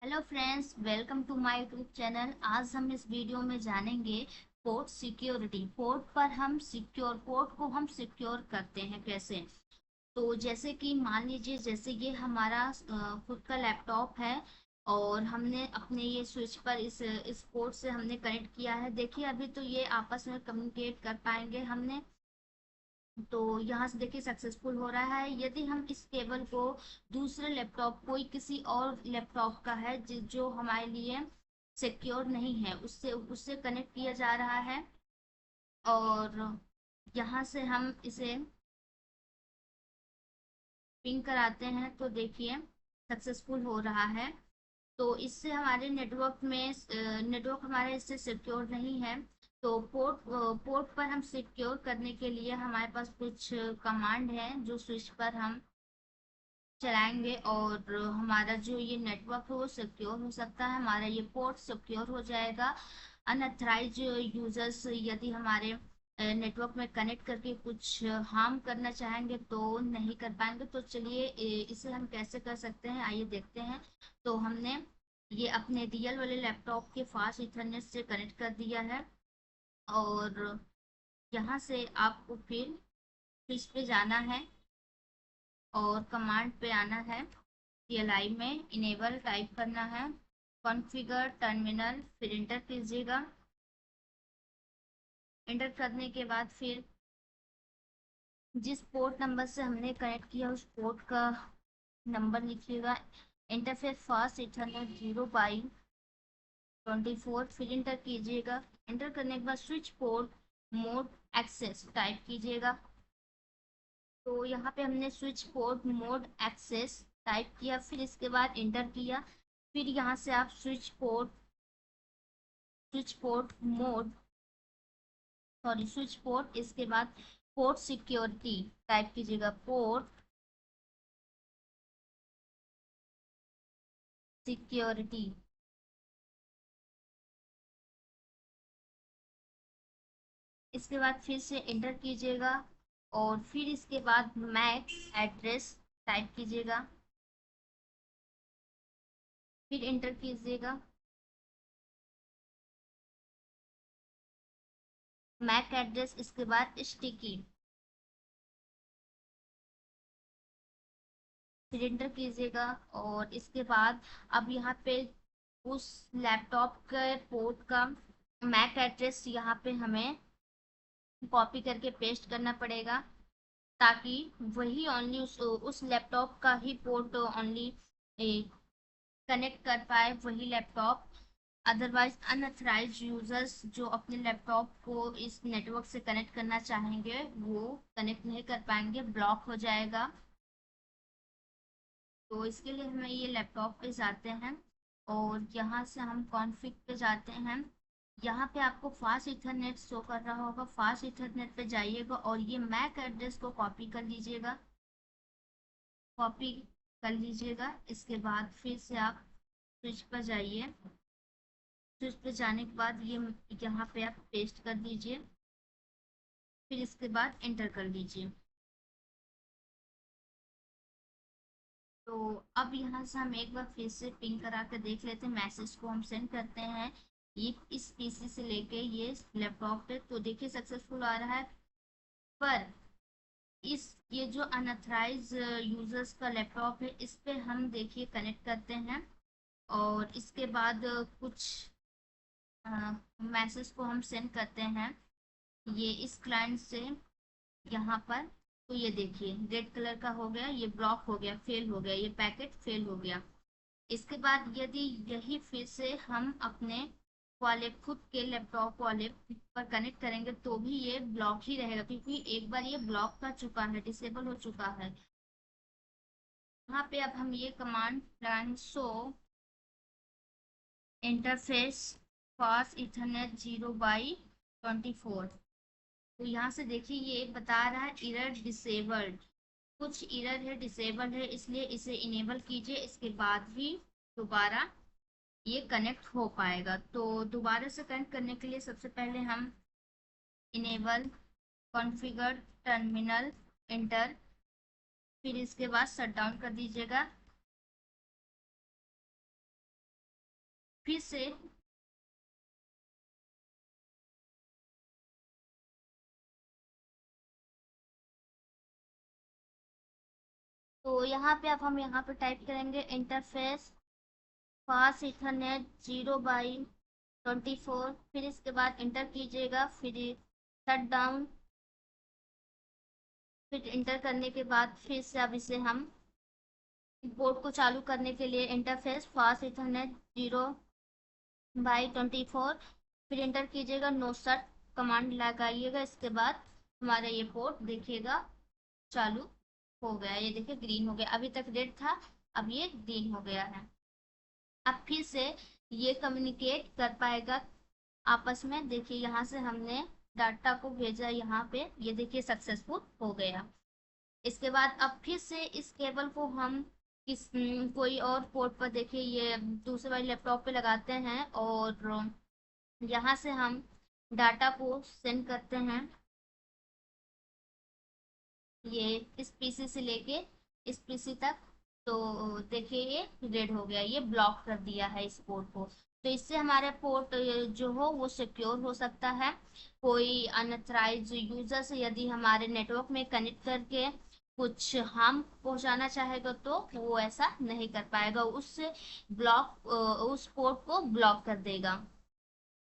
Hello friends, welcome to my YouTube channel. आज हम इस वीडियो में जानेंगे पोर्ट सिक्योरिटी। पोर्ट को हम सिक्योर करते हैं कैसे। तो जैसे कि मान लीजिए, जैसे ये हमारा खुद का लैपटॉप है और हमने अपने ये स्विच पर इस पोर्ट से हमने कनेक्ट किया है। देखिए, अभी तो ये आपस में कम्युनिकेट कर पाएंगे हमने। तो यहाँ से देखिए सक्सेसफुल हो रहा है। यदि हम इस केबल को दूसरे लैपटॉप, कोई किसी और लैपटॉप का है जो हमारे लिए सिक्योर नहीं है, उससे उससे कनेक्ट किया जा रहा है और यहाँ से हम इसे पिंग कराते हैं तो देखिए सक्सेसफुल हो रहा है। तो इससे हमारे नेटवर्क हमारा इससे सिक्योर नहीं है। तो पोर्ट पर हम सिक्योर करने के लिए हमारे पास कुछ कमांड है जो स्विच पर हम चलाएंगे और हमारा जो ये नेटवर्क है वो सिक्योर हो सकता है, हमारा ये पोर्ट सिक्योर हो जाएगा। अनअथराइज यूजर्स यदि हमारे नेटवर्क में कनेक्ट करके कुछ हार्म करना चाहेंगे तो नहीं कर पाएंगे। तो चलिए इसे हम कैसे कर सकते हैं, आइए देखते हैं। तो हमने ये अपने रियल वाले लैपटॉप के फास्ट इथरनेट से कनेक्ट कर दिया है और यहाँ से आपको फिर स्विच पे जाना है और कमांड पे आना है। CLI में इनेबल टाइप करना है, कॉन्फ़िगर टर्मिनल, फिर इंटर कीजिएगा। इंटर करने के बाद फिर जिस पोर्ट नंबर से हमने कनेक्ट किया उस पोर्ट का नंबर लिखिएगा। इंटरफेस फास्ट इथरनेट 0x24, फिर इंटर कीजिएगा। इंटर करने के बाद switch port mode access type कीजिएगा। तो यहाँ पे हमने switch port mode access type किया, फिर इसके बाद इंटर किया। फिर यहाँ से आप switch port mode switch port, इसके बाद पोर्ट सिक्योरिटी टाइप कीजिएगा। पोर्ट सिक्योरिटी, इसके बाद फिर से इंटर कीजिएगा और फिर इसके बाद मैक एड्रेस टाइप कीजिएगा, फिर इंटर कीजिएगा। मैक एड्रेस, इसके बाद स्टिकी, फिर इंटर कीजिएगा। और इसके बाद अब यहाँ पे उस लैपटॉप के पोर्ट का मैक एड्रेस यहाँ पे हमें कॉपी करके पेस्ट करना पड़ेगा, ताकि वही ओनली उस लैपटॉप का ही पोर्ट ओनली कनेक्ट कर पाए, वही लैपटॉप। अदरवाइज अनअथराइज यूजर्स जो अपने लैपटॉप को इस नेटवर्क से कनेक्ट करना चाहेंगे वो कनेक्ट नहीं कर पाएंगे, ब्लॉक हो जाएगा। तो इसके लिए हमें ये लैपटॉप पे जाते हैं और यहाँ से हम कॉन्फ़िग पे जाते हैं। यहाँ पे आपको फास्ट इथरनेट शो कर रहा होगा, फास्ट इथरनेट पे जाइएगा और ये मैक एड्रेस को कॉपी कर लीजिएगा। कॉपी कर लीजिएगा, इसके बाद फिर से आप स्विच पर जाइए। स्विच पर जाने के बाद ये यहाँ पे आप पेस्ट कर दीजिए, फिर इसके बाद एंटर कर लीजिए। तो अब यहाँ से हम एक बार फिर से पिंग करा कर देख लेते हैं, मैसेज को हम सेंड करते हैं ये इस पीसी से लेके ये लैपटॉप पे। तो देखिए सक्सेसफुल आ रहा है। पर इस ये जो अनअथराइज यूजर्स का लैपटॉप है इस पे हम देखिए कनेक्ट करते हैं और इसके बाद कुछ मैसेज को हम सेंड करते हैं ये इस क्लाइंट से यहाँ पर। तो ये देखिए रेड कलर का हो गया, ये ब्लॉक हो गया, फेल हो गया, ये पैकेट फेल हो गया। इसके बाद यदि यही फिर से हम अपने वाले खुद के लैपटॉप वाले पर कनेक्ट करेंगे तो भी ये ब्लॉक ही रहेगा, क्योंकि एक बार ये ब्लॉक कर चुका है, डिसेबल हो चुका है। यहाँ पे अब हम ये command run show interface fast Ethernet 0x24। तो यहाँ से देखिए ये बता रहा है इरर डिसेबल्ड, कुछ इरर है, डिसेबल है, इसलिए इसे इनेबल कीजिए, इसके बाद ही दोबारा ये कनेक्ट हो पाएगा। तो दोबारा से कनेक्ट करने के लिए सबसे पहले हम इनेबल कॉन्फ़िगर टर्मिनल, इंटर, फिर इसके बाद शट डाउन कर दीजिएगा। फिर से तो यहाँ पे अब हम यहाँ पे टाइप करेंगे इंटरफेस फास्ट इथरनेट 0/24, फिर इसके बाद इंटर कीजिएगा, फिर शट डाउन, फिर इंटर करने के बाद फिर से अब इसे हम बोर्ड को चालू करने के लिए इंटरफेस फास्ट इथरनेट 0/24, फिर इंटर कीजिएगा, नो शट कमांड लगाइएगा, इसके बाद हमारा ये पोर्ट देखिएगा चालू हो गया। ये देखिए ग्रीन हो गया, अभी तक रेड था, अब ये ग्रीन हो गया है। अब फिर से ये कम्युनिकेट कर पाएगा आपस में। देखिए यहाँ से हमने डाटा को भेजा, यहाँ पे ये देखिए सक्सेसफुल हो गया। इसके बाद अब फिर से इस केबल को हम कोई और पोर्ट पर, देखिए ये दूसरे वाले लैपटॉप पे लगाते हैं और यहाँ से हम डाटा को सेंड करते हैं, ये इस पीसी से लेके इस पीसी तक। तो देखिए ये रेड हो गया, ये ब्लॉक कर दिया है इस पोर्ट को। तो इससे हमारे पोर्ट जो हो वो सिक्योर हो सकता है। कोई अनअथराइज यूजर से यदि हमारे नेटवर्क में कनेक्ट करके कुछ हार्म पहुंचाना चाहेगा तो वो ऐसा नहीं कर पाएगा, उससे ब्लॉक उस पोर्ट को ब्लॉक कर देगा।